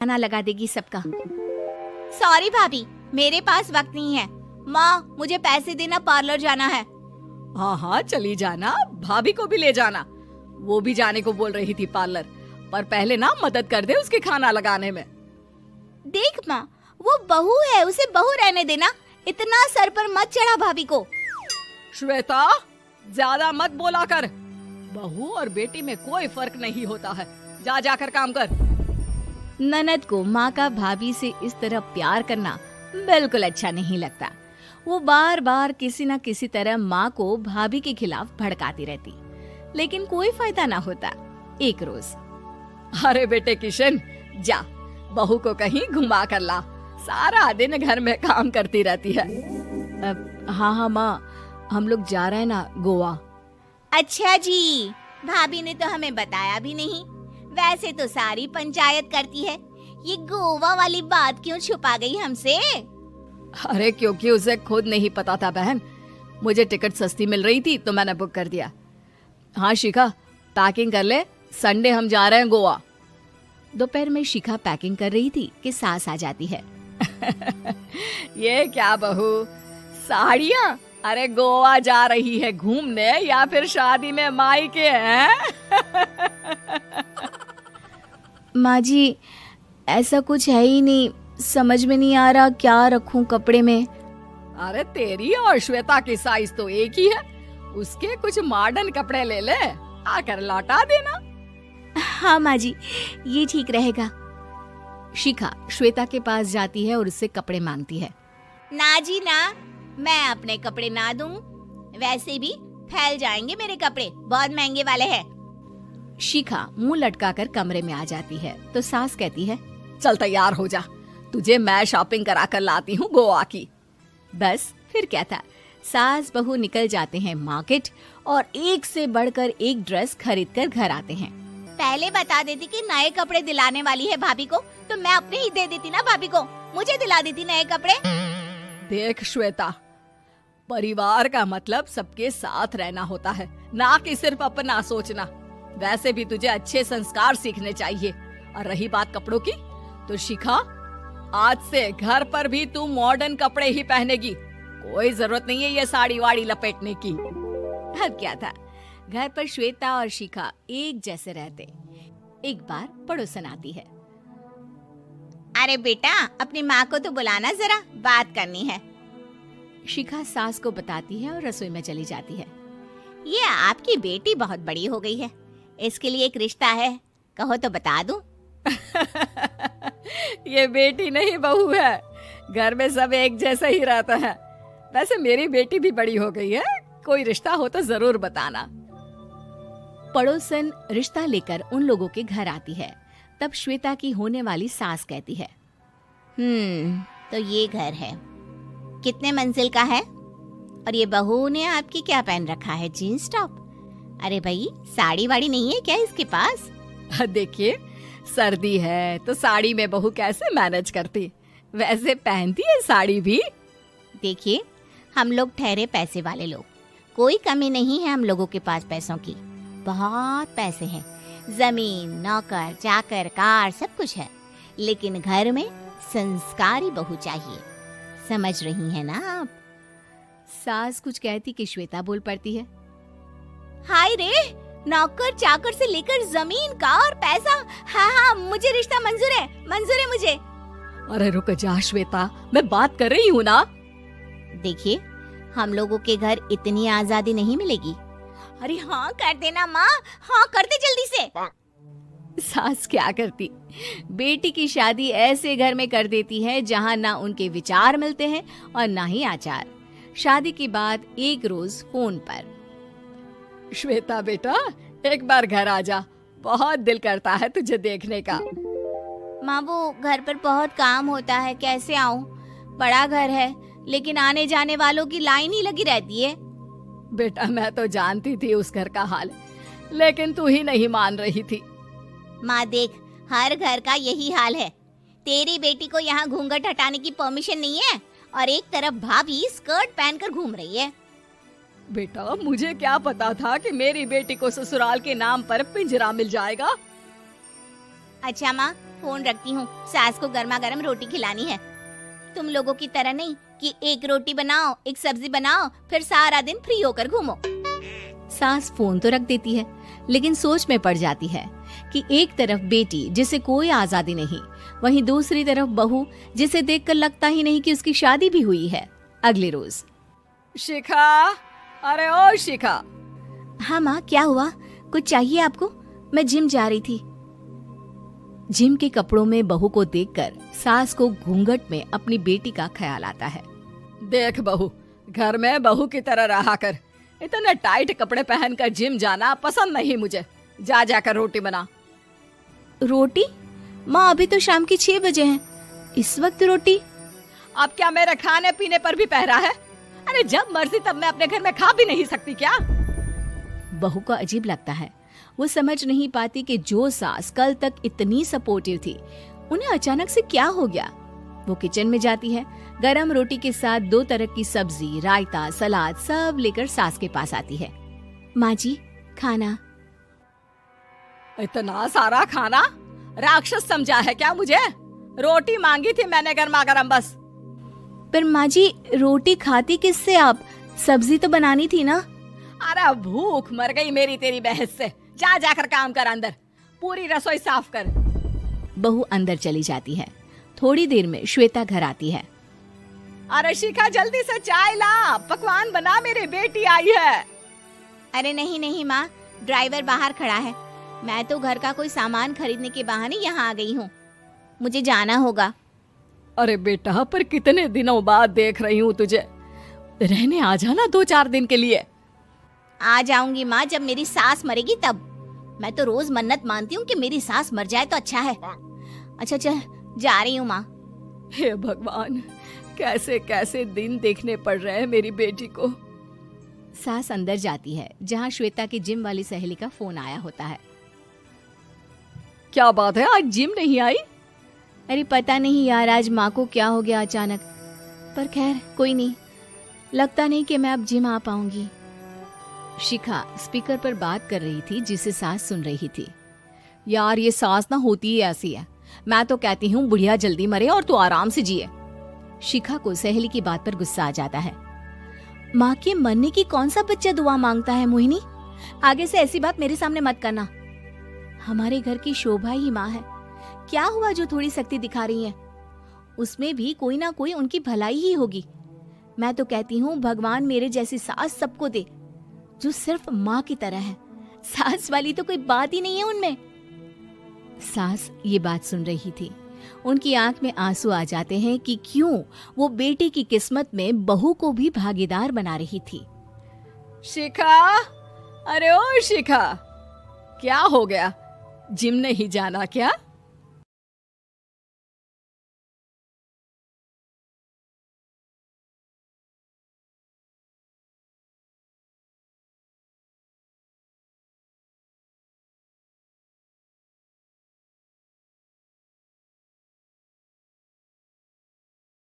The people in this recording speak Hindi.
खाना लगा देगी सबका। सॉरी भाभी, मेरे पास वक्त नहीं है। माँ, मुझे पैसे देना, पार्लर जाना है। हाँ हाँ चली जाना, भाभी को भी ले जाना। वो भी जाने को बोल रही थी पार्लर, पर पहले ना मदद कर दे उसके खाना लगाने में। देख माँ, वो बहू है, उसे बहू रहने देना। इतना सर पर मत चढ़ा भाभी को। श्वेता, ज्यादा मत बोला कर। बहू और बेटी में कोई फर्क नहीं होता है। जा जाकर काम कर। ननद को माँ का भाभी से इस तरह प्यार करना बिल्कुल अच्छा नहीं लगता। वो बार बार किसी न किसी तरह माँ को भाभी के खिलाफ भड़काती रहती, लेकिन कोई फायदा ना होता। एक रोज, अरे बेटे किशन, जा बहू को कहीं घुमा कर ला। सारा दिन घर में काम करती रहती है। हाँ हाँ माँ, हम लोग जा रहे हैं ना गोवा। अच्छा जी, भाभी ने तो हमें बताया भी नहीं। वैसे तो सारी पंचायत करती है, ये गोवा वाली बात क्यों छुपा गई हमसे? अरे क्योंकि उसे खुद नहीं पता था बहन। मुझे टिकट सस्ती मिल रही थी तो मैंने बुक कर दिया। हाँ शिखा, पैकिंग कर ले, संडे हम जा रहे हैं गोवा। दोपहर में शिखा पैकिंग कर रही थी कि सास आ जाती है। ये क्या बहू, साड़ियाँ? अरे गोवा जा रही है घूमने या फिर शादी में मायके हैं? माँ जी, ऐसा कुछ है ही नहीं, समझ में नहीं आ रहा क्या रखूं कपड़े में। अरे तेरी और श्वेता की साइज तो एक ही है। उसके कुछ मॉडर्न कपड़े ले ले, आकर लौटा देना। हाँ माँ जी, ये ठीक रहेगा। शिखा श्वेता के पास जाती है और उससे कपड़े मांगती है। ना जी ना, मैं अपने कपड़े ना दूं। वैसे भी फैल जाएंगे मेरे कपड़े, बहुत महंगे वाले हैं। शिखा मुंह लटकाकर कमरे में आ जाती है तो सास कहती है, चल तैयार हो जा, तुझे मैं शॉपिंग करा कर लाती हूँ गोवा की। बस फिर क्या था, सास बहू निकल जाते हैं मार्केट और एक से बढ़कर एक ड्रेस खरीद कर घर आते हैं। पहले बता देती कि नए कपड़े दिलाने वाली है भाभी को, तो मैं अपने ही दे देती ना भाभी को, मुझे दिला देती नए कपड़े। देख श्वेता, परिवार का मतलब सबके साथ रहना होता है, ना कि सिर्फ अपना सोचना। वैसे भी तुझे अच्छे संस्कार सीखने चाहिए। और रही बात कपड़ों की, तो शिखा, आज से घर पर भी तू मॉडर्न कपड़े ही पहनेगी। कोई जरूरत नहीं है ये साड़ी वाड़ी लपेटने की। अब क्या था, घर पर श्वेता और शिखा एक जैसे रहते। एक बार पड़ोसन आती है। अरे बेटा, अपनी माँ को तो बुलाना, जरा बात करनी है। शिखा सास को बताती है और रसोई में चली जाती है। ये आपकी बेटी बहुत बड़ी हो गई है, इसके लिए एक रिश्ता है, कहो तो बता दूं। ये बेटी नहीं बहू है, घर में सब एक जैसा ही रहता है। वैसे मेरी बेटी भी बड़ी हो गई है, कोई रिश्ता हो तो जरूर बताना। पड़ोसन रिश्ता लेकर उन लोगों के घर आती है। तब श्वेता की होने वाली सास कहती है, तो ये घर है, कितने मंजिल का है? और ये बहू ने आपकी क्या पहन रखा है, जीन्स टॉप? अरे भाई, साड़ी वाड़ी नहीं है क्या इसके पास? देखिए, सर्दी है तो साड़ी में बहू कैसे मैनेज करती, वैसे पहनती है साड़ी भी। देखिए, हम लोग ठहरे पैसे वाले लोग, कोई कमी नहीं है हम लोगों के पास पैसों की, बहुत पैसे हैं, जमीन, नौकर चाकर, कार, सब कुछ है, लेकिन घर में संस्कारी बहू चाहिए। समझ रही हैं ना आप? सास कुछ कहती कि श्वेता बोल पड़ती है, हाय रे, नौकर चाकर से लेकर जमीन, कार, पैसा, हाँ, मुझे रिश्ता मंजूर है मुझे। अरे रुक जा श्वेता, मैं बात कर रही हूँ ना। देखिए, हम लोगों के घर इतनी आजादी नहीं मिलेगी। अरे हाँ कर देना माँ, हाँ कर दे जल्दी से। सास क्या करती, बेटी की शादी ऐसे घर में कर देती है जहाँ ना उनके विचार मिलते हैं और ना ही आचार। शादी के बाद एक रोज फोन पर, श्वेता बेटा, एक बार घर आ जा, बहुत दिल करता है तुझे देखने का। माँ, वो घर पर बहुत काम होता है, कैसे आऊँ? बड़ा घर है, लेकिन आने जाने वालों की लाइन ही लगी रहती है। बेटा, मैं तो जानती थी उस घर का हाल, लेकिन तू ही नहीं मान रही थी। माँ देख, हर घर का यही हाल है। तेरी बेटी को यहाँ घूंघट हटाने की परमिशन नहीं है और एक तरफ भाभी स्कर्ट पहनकर घूम रही है। बेटा, मुझे क्या पता था कि मेरी बेटी को ससुराल के नाम पर पिंजरा मिल जाएगा। अच्छा माँ, फोन रखती हूँ, सास को गर्मा गर्म रोटी खिलानी है। तुम लोगों की तरह नहीं कि एक रोटी बनाओ, एक सब्जी बनाओ, फिर सारा दिन फ्री होकर घूमो। सास फोन तो रख देती है, लेकिन सोच में पड़ जाती है कि एक तरफ बेटी जिसे कोई आजादी नहीं, वहीं दूसरी तरफ बहू जिसे देखकर लगता ही नहीं कि उसकी शादी भी हुई है। अगले रोज, शिखा, अरे ओ शिखा। हाँ माँ, क्या हुआ? कुछ चाहिए आपको? मैं जिम जा रही थी। जिम के कपड़ों में बहू को देखकर सास को घूंघट में अपनी बेटी का ख्याल आता है। देख बहू, घर में बहू की तरह रहा कर। इतने टाइट कपड़े पहनकर जिम जाना पसंद नहीं मुझे। जा जाकर रोटी बना। रोटी? माँ, अभी तो शाम की 6 बजे हैं, इस वक्त रोटी? अब क्या मेरे खाने पीने पर भी पहरा है? अरे जब मर्जी तब मैं अपने घर में खा भी नहीं सकती क्या? बहू को अजीब लगता है। वो समझ नहीं पाती कि जो सास कल तक इतनी सपोर्टिव थी, उन्हें अचानक से क्या हो गया। वो किचन में जाती है, गरम रोटी के साथ 2 तरह की सब्जी, रायता, सलाद सब लेकर सास के पास आती है। माँ जी, खाना। इतना सारा खाना? राक्षस समझा है क्या मुझे? रोटी मांगी थी मैंने गर्मा गर्म बस। पर माँ जी, रोटी खाती किससे आप? सब्जी तो बनानी थी ना। अरे भूख मर गई मेरी तेरी बहस से। जा जाकर काम कर, अंदर पूरी रसोई साफ कर। बहू अंदर चली जाती है। थोड़ी देर में श्वेता घर आती है। अरे शिखा, जल्दी से चाय ला, पकवान बना, मेरी बेटी आई है। अरे नहीं नहीं माँ, ड्राइवर बाहर खड़ा है। मैं तो घर का कोई सामान खरीदने के बहाने यहाँ आ गई हूँ, मुझे जाना होगा। अरे बेटा, पर कितने दिनों बाद देख रही हूँ तुझे, रहने आ जाना 2-4 दिन के लिए। आ जाऊंगी माँ, जब मेरी सास मरेगी तब। मैं तो रोज मन्नत मानती हूँ कि मेरी सास मर जाए तो अच्छा है। अच्छा चल, जा रही हूँ माँ। हे भगवान, कैसे कैसे दिन देखने पड़ रहे हैं मेरी बेटी को। सास अंदर जाती है, जहाँ श्वेता की जिम वाली सहेली का फोन आया होता है। क्या बात है, आज जिम नहीं आई? अरे पता नहीं यार, आज माँ को क्या हो गया अचानक। पर खैर कोई नहीं, लगता नहीं कि मैं अब जिम आ पाऊंगी। शिखा स्पीकर पर बात कर रही थी, जिसे सास सुन रही थी। यार ये सास ना होती ही ऐसी है। मैं तो कहती हूँ बुढ़िया जल्दी मरे और तू आराम से जिए। शिखा को सहेली की बात पर गुस्सा आ जाता है। माँ के मरने की कौन सा बच्चा दुआ मांगता है मोहिनी? आगे से ऐसी बात मेरे सामने मत करना। हमारे घर की शोभा ही माँ है। क्या हुआ जो थोड़ी सख्ती दिखा रही है? उसमें भी कोई ना कोई उनकी भलाई ही होगी। मैं तो कहती हूँ भगवान मेरे जैसी सास सबको दे, जो सिर्फ माँ की तरह है। सास वाली तो कोई बात ही नहीं है उनमें। सास ये बात सुन रही थी। उनकी आंख में आंसू आ जाते हैं कि क्यों वो बेटी की किस्मत में बहू को भी भागीदार बना रही थी। शिखा, अरे ओ शिखा, क्या हो गया? जिम नहीं जाना क्या?